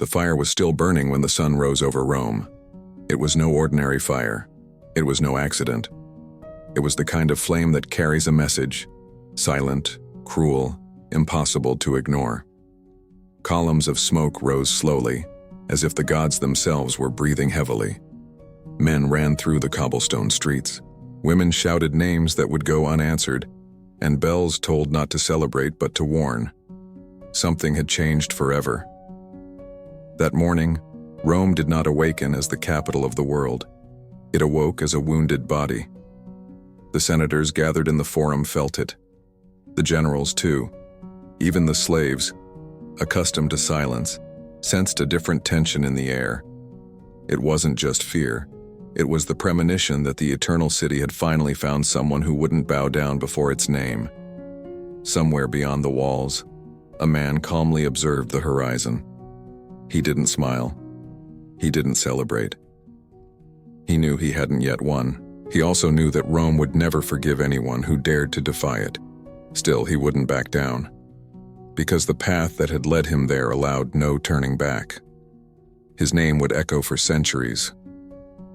The fire was still burning when the sun rose over Rome. It was no ordinary fire. It was no accident. It was the kind of flame that carries a message, silent, cruel, impossible to ignore. Columns of smoke rose slowly, as if the gods themselves were breathing heavily. Men ran through the cobblestone streets. Women shouted names that would go unanswered, and bells told not to celebrate but to warn. Something had changed forever. That morning, Rome did not awaken as the capital of the world. It awoke as a wounded body. The senators gathered in the forum felt it. The generals, too. Even the slaves, accustomed to silence, sensed a different tension in the air. It wasn't just fear. It was the premonition that the eternal city had finally found someone who wouldn't bow down before its name. Somewhere beyond the walls, a man calmly observed the horizon. He didn't smile. He didn't celebrate. He knew he hadn't yet won. He also knew that Rome would never forgive anyone who dared to defy it. Still, he wouldn't back down, because the path that had led him there allowed no turning back. His name would echo for centuries.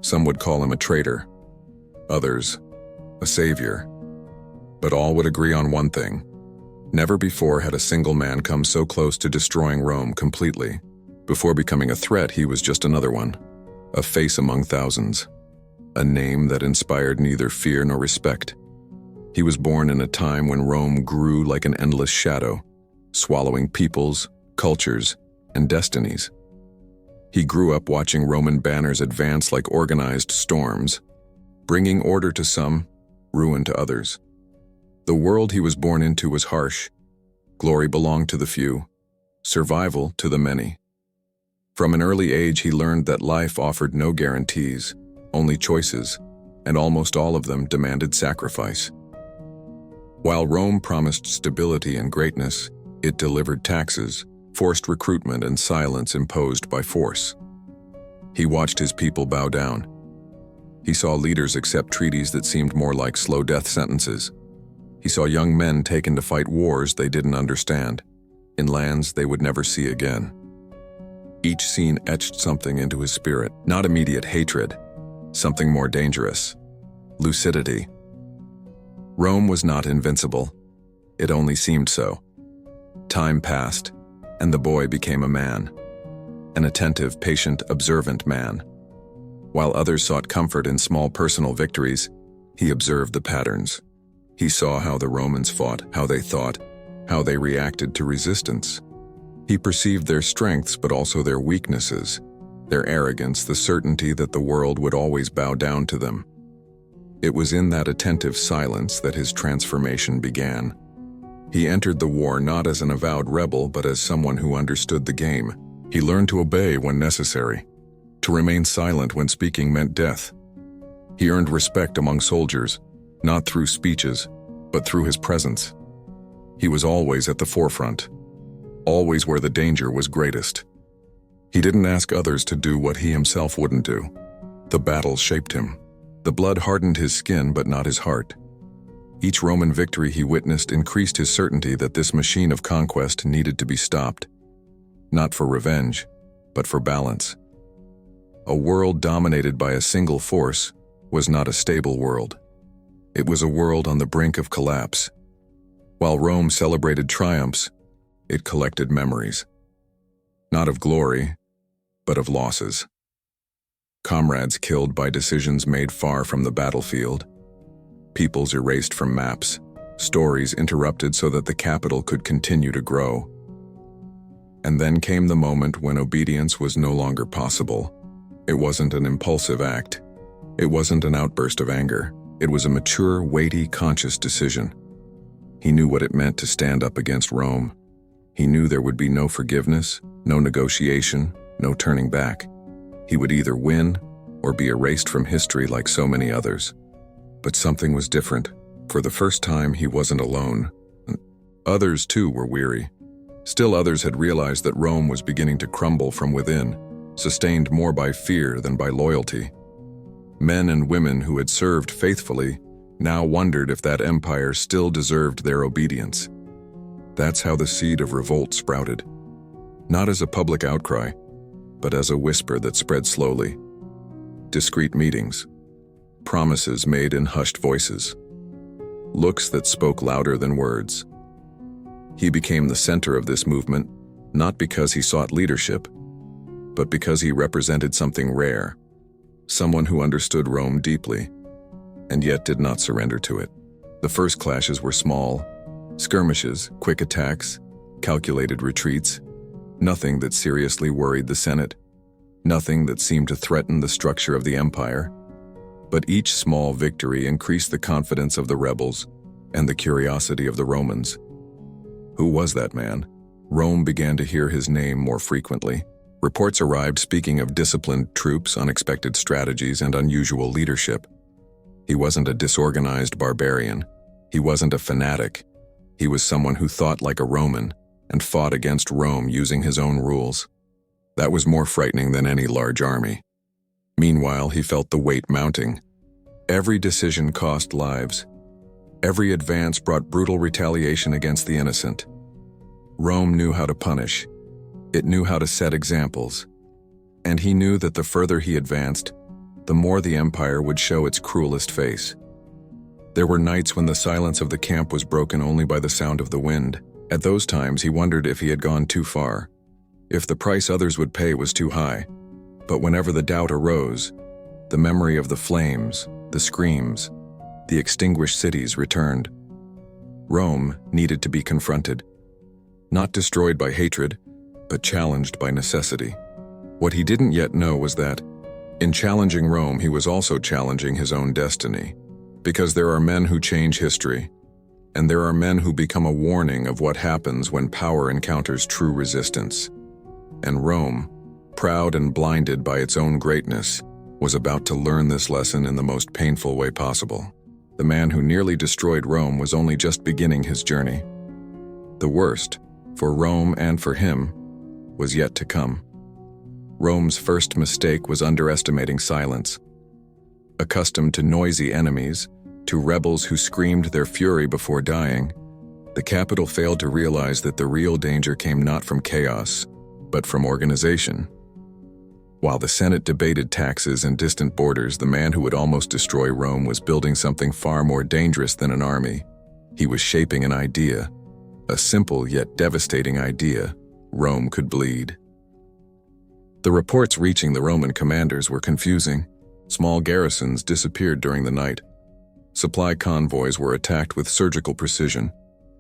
Some would call him a traitor, others, a savior. But all would agree on one thing. Never before had a single man come so close to destroying Rome completely. Before becoming a threat, he was just another one, a face among thousands, a name that inspired neither fear nor respect. He was born in a time when Rome grew like an endless shadow, swallowing peoples, cultures, and destinies. He grew up watching Roman banners advance like organized storms, bringing order to some, ruin to others. The world he was born into was harsh. Glory belonged to the few, survival to the many. From an early age, he learned that life offered no guarantees, only choices, and almost all of them demanded sacrifice. While Rome promised stability and greatness, it delivered taxes, forced recruitment, and silence imposed by force. He watched his people bow down. He saw leaders accept treaties that seemed more like slow death sentences. He saw young men taken to fight wars they didn't understand, in lands they would never see again. Each scene etched something into his spirit, not immediate hatred, something more dangerous, lucidity. Rome was not invincible. It only seemed so. Time passed, and the boy became a man, an attentive, patient, observant man. While others sought comfort in small personal victories, he observed the patterns. He saw how the Romans fought, how they thought, how they reacted to resistance. He perceived their strengths but also their weaknesses, their arrogance, the certainty that the world would always bow down to them. It was in that attentive silence that his transformation began. He entered the war not as an avowed rebel but as someone who understood the game. He learned to obey when necessary, to remain silent when speaking meant death. He earned respect among soldiers, not through speeches, but through his presence. He was always at the forefront, always where the danger was greatest. He didn't ask others to do what he himself wouldn't do. The battles shaped him. The blood hardened his skin but not his heart. Each Roman victory he witnessed increased his certainty that this machine of conquest needed to be stopped, not for revenge, but for balance. A world dominated by a single force was not a stable world. It was a world on the brink of collapse. While Rome celebrated triumphs, it collected memories. Not of glory, but of losses. Comrades killed by decisions made far from the battlefield. Peoples erased from maps. Stories interrupted so that the capital could continue to grow. And then came the moment when obedience was no longer possible. It wasn't an impulsive act. It wasn't an outburst of anger. It was a mature, weighty, conscious decision. He knew what it meant to stand up against Rome. He knew there would be no forgiveness, no negotiation, no turning back. He would either win or be erased from history like so many others. But something was different. For the first time, he wasn't alone. Others, too, were weary. Still others had realized that Rome was beginning to crumble from within, sustained more by fear than by loyalty. Men and women who had served faithfully now wondered if that empire still deserved their obedience. That's how the seed of revolt sprouted. Not as a public outcry, but as a whisper that spread slowly. Discreet meetings, promises made in hushed voices, looks that spoke louder than words. He became the center of this movement, not because he sought leadership, but because he represented something rare, someone who understood Rome deeply, and yet did not surrender to it. The first clashes were small, skirmishes, quick attacks, calculated retreats, nothing that seriously worried the Senate, nothing that seemed to threaten the structure of the empire. But each small victory increased the confidence of the rebels and the curiosity of the Romans. Who was that man? Rome began to hear his name more frequently. Reports arrived speaking of disciplined troops, unexpected strategies, and unusual leadership. He wasn't a disorganized barbarian. He wasn't a fanatic. He was someone who thought like a Roman and fought against Rome using his own rules. That was more frightening than any large army. Meanwhile, he felt the weight mounting. Every decision cost lives. Every advance brought brutal retaliation against the innocent. Rome knew how to punish. It knew how to set examples. And he knew that the further he advanced, the more the empire would show its cruelest face. There were nights when the silence of the camp was broken only by the sound of the wind. At those times, he wondered if he had gone too far, if the price others would pay was too high. But whenever the doubt arose, the memory of the flames, the screams, the extinguished cities returned. Rome needed to be confronted, not destroyed by hatred, but challenged by necessity. What he didn't yet know was that, in challenging Rome, he was also challenging his own destiny. Because there are men who change history, and there are men who become a warning of what happens when power encounters true resistance. And Rome, proud and blinded by its own greatness, was about to learn this lesson in the most painful way possible. The man who nearly destroyed Rome was only just beginning his journey. The worst, for Rome and for him, was yet to come. Rome's first mistake was underestimating silence. Accustomed to noisy enemies, to rebels who screamed their fury before dying, the capital failed to realize that the real danger came not from chaos, but from organization. While the Senate debated taxes and distant borders, the man who would almost destroy Rome was building something far more dangerous than an army. He was shaping an idea, a simple yet devastating idea: Rome could bleed. The reports reaching the Roman commanders were confusing. Small garrisons disappeared during the night. Supply convoys were attacked with surgical precision.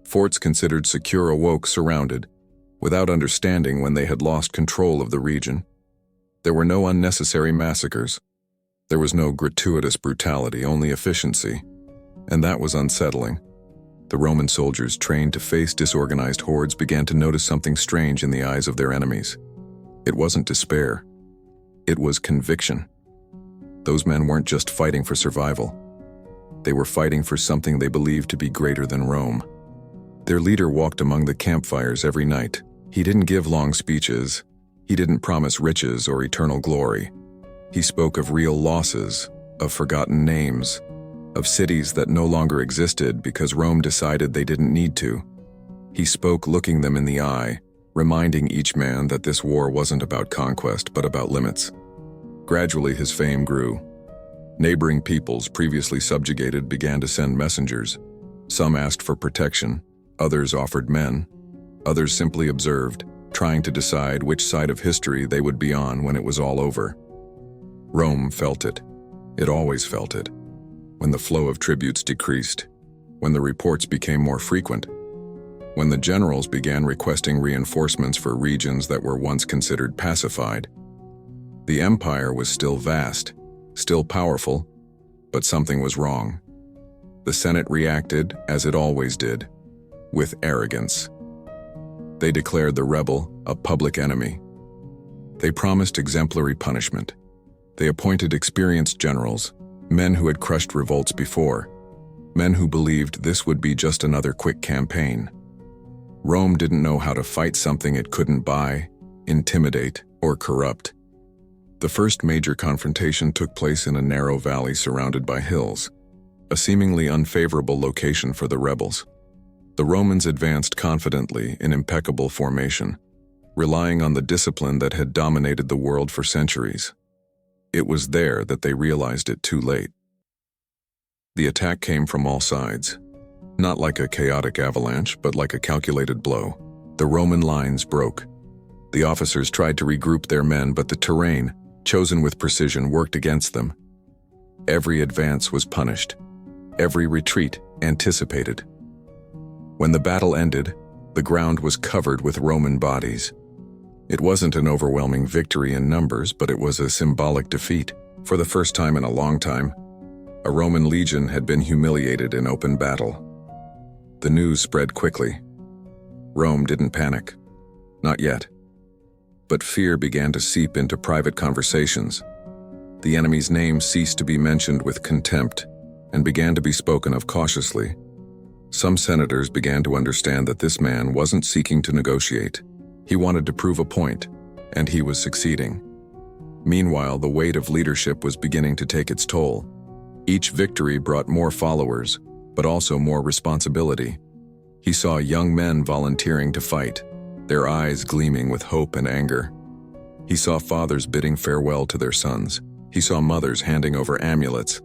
Forts considered secure awoke surrounded, without understanding when they had lost control of the region. There were no unnecessary massacres. There was no gratuitous brutality, only efficiency. And that was unsettling. The Roman soldiers trained to face disorganized hordes began to notice something strange in the eyes of their enemies. It wasn't despair. It was conviction. Those men weren't just fighting for survival. They were fighting for something they believed to be greater than Rome. Their leader walked among the campfires every night. He didn't give long speeches. He didn't promise riches or eternal glory. He spoke of real losses, of forgotten names, of cities that no longer existed because Rome decided they didn't need to. He spoke looking them in the eye, reminding each man that this war wasn't about conquest but about limits. Gradually his fame grew. Neighboring peoples previously subjugated began to send messengers. Some asked for protection, others offered men, others simply observed, trying to decide which side of history they would be on when it was all over. Rome felt it. It always felt it. When the flow of tributes decreased, when the reports became more frequent, when the generals began requesting reinforcements for regions that were once considered pacified. The empire was still vast, still powerful, but something was wrong. The Senate reacted, as it always did, with arrogance. They declared the rebel a public enemy. They promised exemplary punishment. They appointed experienced generals, men who had crushed revolts before, men who believed this would be just another quick campaign. Rome didn't know how to fight something it couldn't buy, intimidate, or corrupt. The first major confrontation took place in a narrow valley surrounded by hills, a seemingly unfavorable location for the rebels. The Romans advanced confidently in impeccable formation. relying on the discipline that had dominated the world for centuries. It was there that they realized it too late. The attack came from all sides, not like a chaotic avalanche, but like a calculated blow. The Roman lines broke. The officers tried to regroup their men, but the terrain, chosen with precision, worked against them. Every advance was punished. Every retreat anticipated. When the battle ended, the ground was covered with Roman bodies. It wasn't an overwhelming victory in numbers, but it was a symbolic defeat. For the first time in a long time, a Roman legion had been humiliated in open battle. The news spread quickly. Rome didn't panic. Not yet. But fear began to seep into private conversations. The enemy's name ceased to be mentioned with contempt and began to be spoken of cautiously. Some senators began to understand that this man wasn't seeking to negotiate. He wanted to prove a point, and he was succeeding. Meanwhile, the weight of leadership was beginning to take its toll. Each victory brought more followers, but also more responsibility. He saw young men volunteering to fight, their eyes gleaming with hope and anger. He saw fathers bidding farewell to their sons. He saw mothers handing over amulets,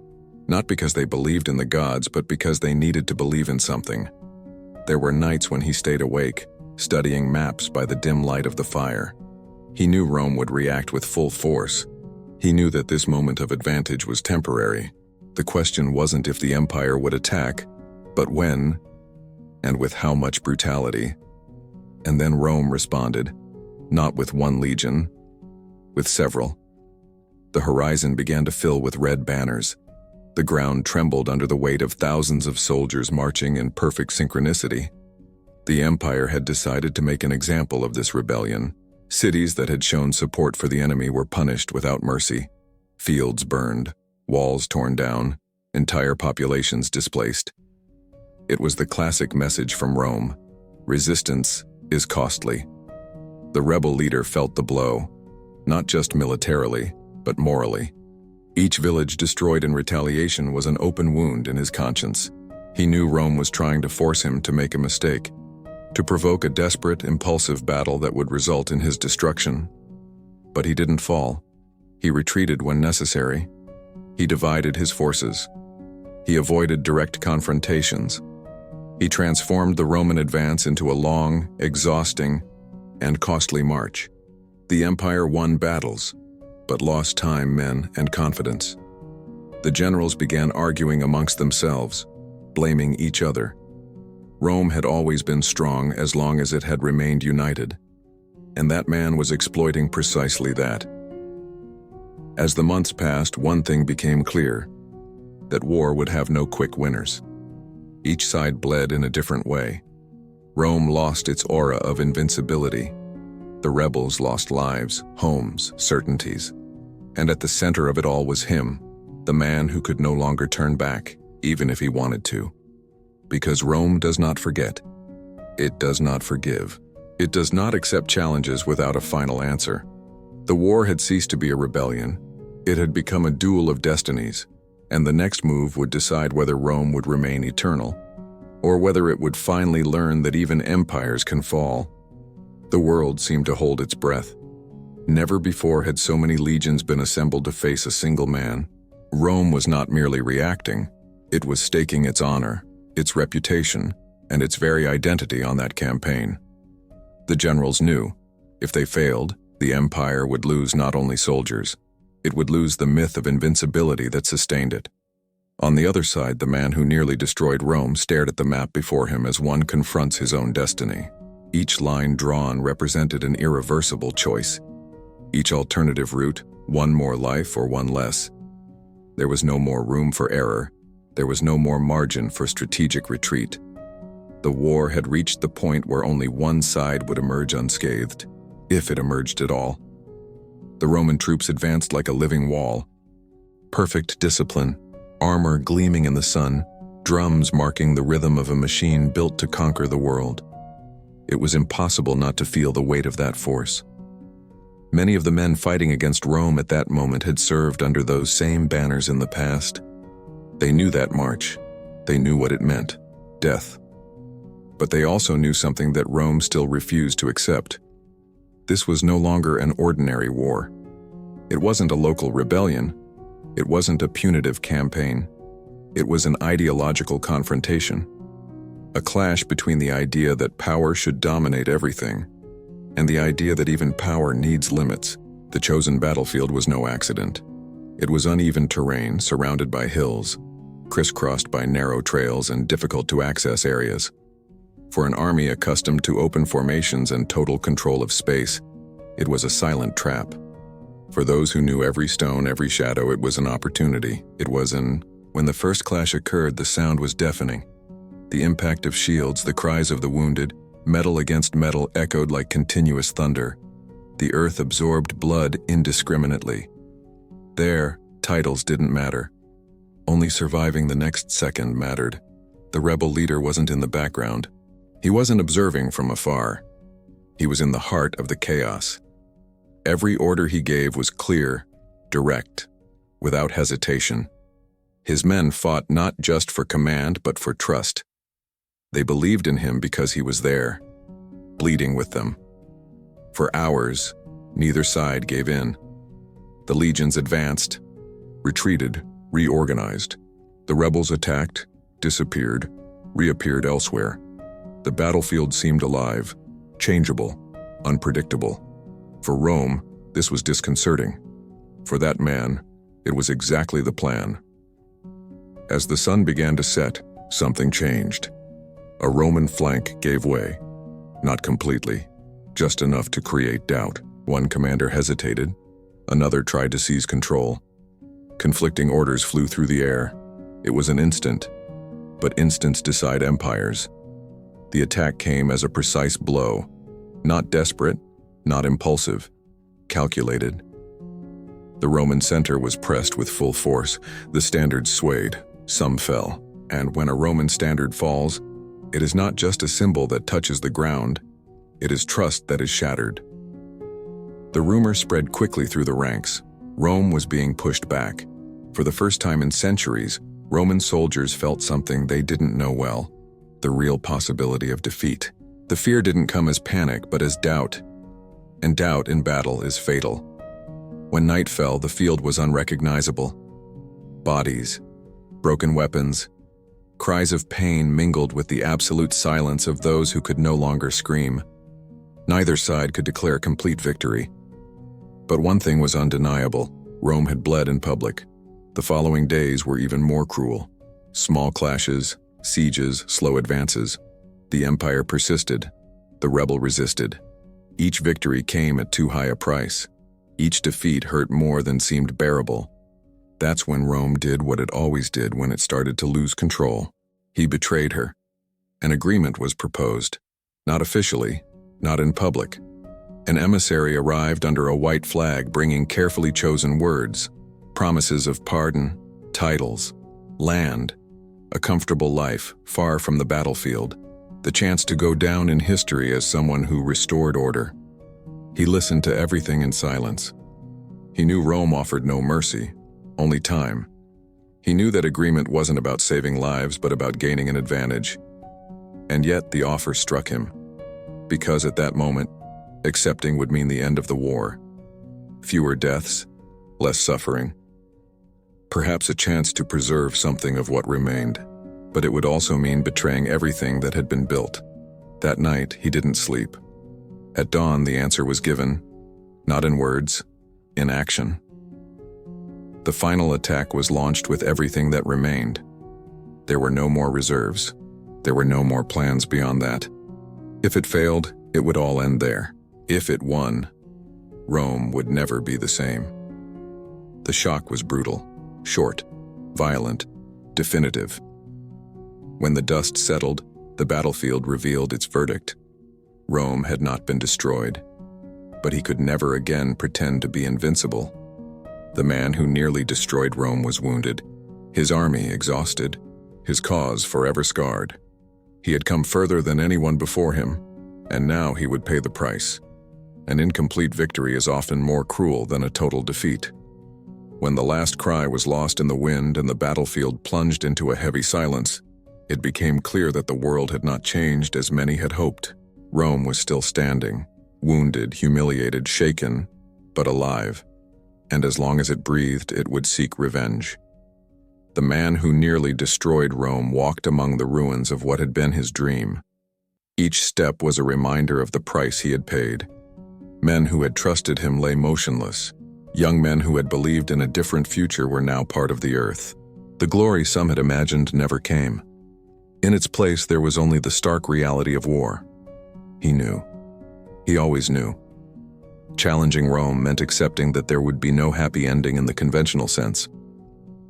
not because they believed in the gods, but because they needed to believe in something. There were nights when he stayed awake, studying maps by the dim light of the fire. He knew Rome would react with full force. He knew that this moment of advantage was temporary. The question wasn't if the empire would attack, but when, and with how much brutality. And then Rome responded, not with one legion, with several. The horizon began to fill with red banners. The ground trembled under the weight of thousands of soldiers marching in perfect synchronicity. The empire had decided to make an example of this rebellion. Cities that had shown support for the enemy were punished without mercy. Fields burned, walls torn down, entire populations displaced. It was the classic message from Rome: resistance is costly. The rebel leader felt the blow, not just militarily, but morally. Each village destroyed in retaliation was an open wound in his conscience. He knew Rome was trying to force him to make a mistake, to provoke a desperate, impulsive battle that would result in his destruction. But he didn't fall. He retreated when necessary. He divided his forces. He avoided direct confrontations. He transformed the Roman advance into a long, exhausting, and costly march. The empire won battles, but lost time, men, and confidence. The generals began arguing amongst themselves, blaming each other. Rome had always been strong as long as it had remained united, and that man was exploiting precisely that. As the months passed, one thing became clear: that war would have no quick winners. Each side bled in a different way. Rome lost its aura of invincibility. The rebels lost lives, homes, certainties. And at the center of it all was him, the man who could no longer turn back, even if he wanted to. Because Rome does not forget. It does not forgive. It does not accept challenges without a final answer. The war had ceased to be a rebellion. It had become a duel of destinies, and the next move would decide whether Rome would remain eternal, or whether it would finally learn that even empires can fall. The world seemed to hold its breath. Never before had so many legions been assembled to face a single man. Rome was not merely reacting, it was staking its honor, its reputation, and its very identity on that campaign. The generals knew, if they failed, the empire would lose not only soldiers, it would lose the myth of invincibility that sustained it. On the other side, the man who nearly destroyed Rome stared at the map before him as one confronts his own destiny. Each line drawn represented an irreversible choice. Each alternative route, one more life or one less. There was no more room for error. There was no more margin for strategic retreat. The war had reached the point where only one side would emerge unscathed, if it emerged at all. The Roman troops advanced like a living wall. Perfect discipline, armor gleaming in the sun, drums marking the rhythm of a machine built to conquer the world. It was impossible not to feel the weight of that force. Many of the men fighting against Rome at that moment had served under those same banners in the past. They knew that march. They knew what it meant: death. But they also knew something that Rome still refused to accept: This was no longer an ordinary war. It wasn't a local rebellion. It wasn't a punitive campaign. It was an ideological confrontation. A clash between the idea that power should dominate everything and the idea that even power needs limits. The chosen battlefield was no accident. It was uneven terrain surrounded by hills, crisscrossed by narrow trails and difficult-to-access areas. For an army accustomed to open formations and total control of space, it was a silent trap. For those who knew every stone, every shadow, it was an opportunity. When the first clash occurred, the sound was deafening. The impact of shields, the cries of the wounded, metal against metal echoed like continuous thunder. The earth absorbed blood indiscriminately. There, titles didn't matter. Only surviving the next second mattered. The rebel leader wasn't in the background. He wasn't observing from afar. He was in the heart of the chaos. Every order he gave was clear, direct, without hesitation. His men fought not just for command, but for trust. They believed in him because he was there, bleeding with them. For hours, neither side gave in. The legions advanced, retreated, reorganized. The rebels attacked, disappeared, reappeared elsewhere. The battlefield seemed alive, changeable, unpredictable. For Rome, this was disconcerting. For that man, it was exactly the plan. As the sun began to set, something changed. A Roman flank gave way. Not completely, just enough to create doubt. One commander hesitated. Another tried to seize control. Conflicting orders flew through the air. It was an instant, but instants decide empires. The attack came as a precise blow, not desperate, not impulsive, calculated. The Roman center was pressed with full force. The standards swayed, some fell, and when a Roman standard falls, it is not just a symbol that touches the ground, it is trust that is shattered. The rumor spread quickly through the ranks. Rome was being pushed back. For the first time in centuries, Roman soldiers felt something they didn't know well, the real possibility of defeat. The fear didn't come as panic, but as doubt. And doubt in battle is fatal. When night fell, the field was unrecognizable. Bodies, broken weapons, cries of pain mingled with the absolute silence of those who could no longer scream. Neither side could declare complete victory. But one thing was undeniable: Rome had bled in public. The following days were even more cruel. Small clashes, sieges, slow advances. The empire persisted. The rebel resisted. Each victory came at too high a price. Each defeat hurt more than seemed bearable. That's when Rome did what it always did when it started to lose control. He betrayed her. An agreement was proposed. Not officially, not in public. An emissary arrived under a white flag bringing carefully chosen words, promises of pardon, titles, land, a comfortable life far from the battlefield, the chance to go down in history as someone who restored order. He listened to everything in silence. He knew Rome offered no mercy, only time. He knew that agreement wasn't about saving lives, but about gaining an advantage. And yet the offer struck him, because at that moment, accepting would mean the end of the war. Fewer deaths, less suffering. Perhaps a chance to preserve something of what remained, but it would also mean betraying everything that had been built. That night, he didn't sleep. At dawn, the answer was given, not in words, in action. The final attack was launched with everything that remained. There were no more reserves. There were no more plans beyond that. If it failed, it would all end there. If it won, Rome would never be the same. The shock was brutal, short, violent, definitive. When the dust settled, the battlefield revealed its verdict. Rome had not been destroyed, but he could never again pretend to be invincible. The man who nearly destroyed Rome was wounded, his army exhausted, his cause forever scarred. He had come further than anyone before him, and now he would pay the price. An incomplete victory is often more cruel than a total defeat. When the last cry was lost in the wind and the battlefield plunged into a heavy silence, it became clear that the world had not changed as many had hoped. Rome was still standing, wounded, humiliated, shaken, but alive, and as long as it breathed, it would seek revenge. The man who nearly destroyed Rome walked among the ruins of what had been his dream. Each step was a reminder of the price he had paid. Men who had trusted him lay motionless. Young men who had believed in a different future were now part of the earth. The glory some had imagined never came. In its place, there was only the stark reality of war. He knew. He always knew. Challenging Rome meant accepting that there would be no happy ending in the conventional sense.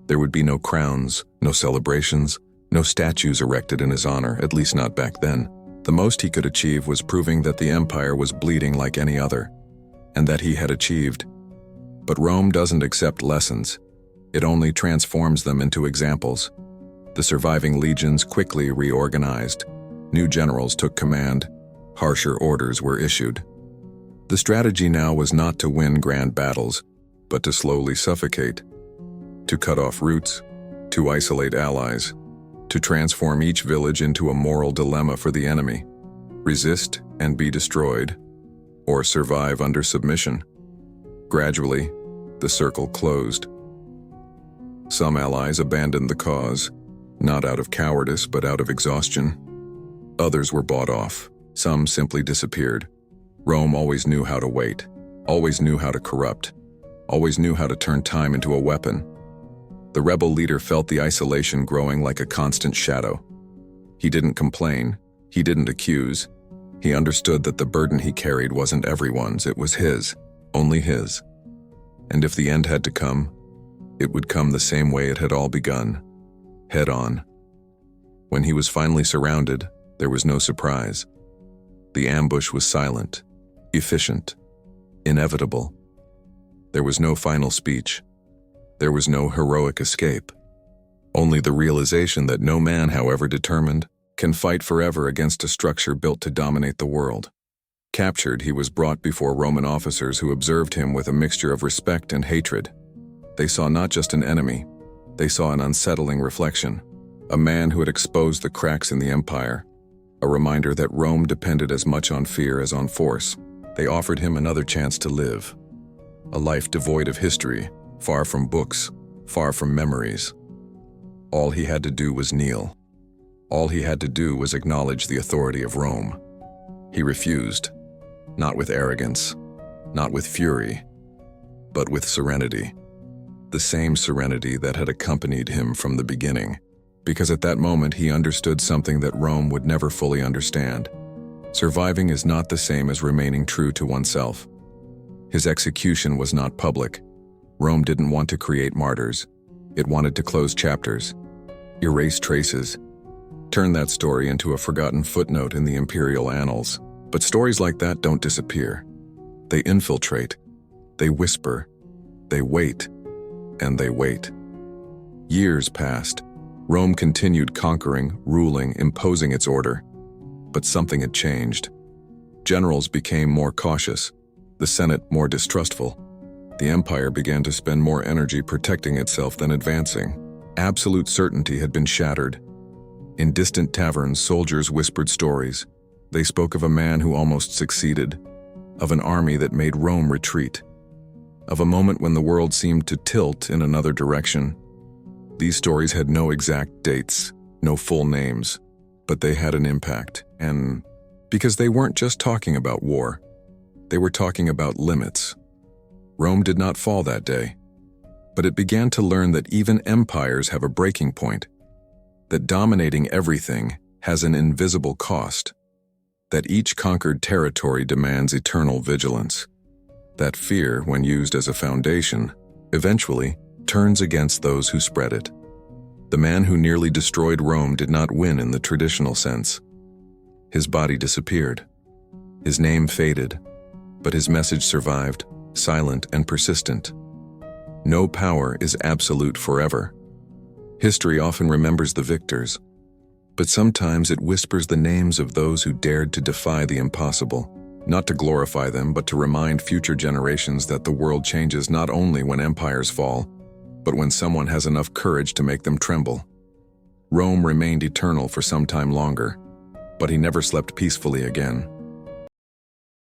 There would be no crowns, no celebrations, no statues erected in his honor, at least not back then. The most he could achieve was proving that the empire was bleeding like any other, and that he had achieved. But Rome doesn't accept lessons. It only transforms them into examples. The surviving legions quickly reorganized. New generals took command. Harsher orders were issued. The strategy now was not to win grand battles, but to slowly suffocate, to cut off routes, to isolate allies, to transform each village into a moral dilemma for the enemy: resist and be destroyed, or survive under submission. Gradually, the circle closed. Some allies abandoned the cause, not out of cowardice but out of exhaustion. Others were bought off. Some simply disappeared. Rome always knew how to wait, always knew how to corrupt, always knew how to turn time into a weapon. The rebel leader felt the isolation growing like a constant shadow. He didn't complain, he didn't accuse. He understood that the burden he carried wasn't everyone's, it was his, only his. And if the end had to come, it would come the same way it had all begun, head on. When he was finally surrounded, there was no surprise. The ambush was silent, efficient, inevitable. There was no final speech. There was no heroic escape. Only the realization that no man, however determined, can fight forever against a structure built to dominate the world. Captured, he was brought before Roman officers who observed him with a mixture of respect and hatred. They saw not just an enemy, they saw an unsettling reflection, a man who had exposed the cracks in the empire, a reminder that Rome depended as much on fear as on force. They offered him another chance to live, a life devoid of history, far from books, far from memories. All he had to do was kneel. All he had to do was acknowledge the authority of Rome. He refused, not with arrogance, not with fury, but with serenity. The same serenity that had accompanied him from the beginning, because at that moment he understood something that Rome would never fully understand. Surviving is not the same as remaining true to oneself. His execution was not public. Rome didn't want to create martyrs. It wanted to close chapters, erase traces, turn that story into a forgotten footnote in the imperial annals. But stories like that don't disappear. They infiltrate, they whisper, they wait, and they wait. Years passed. Rome continued conquering, ruling, imposing its order. But something had changed. Generals became more cautious, the Senate more distrustful. The empire began to spend more energy protecting itself than advancing. Absolute certainty had been shattered. In distant taverns, soldiers whispered stories. They spoke of a man who almost succeeded, of an army that made Rome retreat, of a moment when the world seemed to tilt in another direction. These stories had no exact dates, no full names, but they had an impact, and because they weren't just talking about war, they were talking about limits. Rome did not fall that day, but it began to learn that even empires have a breaking point, that dominating everything has an invisible cost, that each conquered territory demands eternal vigilance, that fear, when used as a foundation, eventually turns against those who spread it. The man who nearly destroyed Rome did not win in the traditional sense. His body disappeared. His name faded, but his message survived, silent and persistent. No power is absolute forever. History often remembers the victors, but sometimes it whispers the names of those who dared to defy the impossible, not to glorify them, but to remind future generations that the world changes not only when empires fall, but when someone has enough courage to make them tremble. Rome remained eternal for some time longer, but he never slept peacefully again.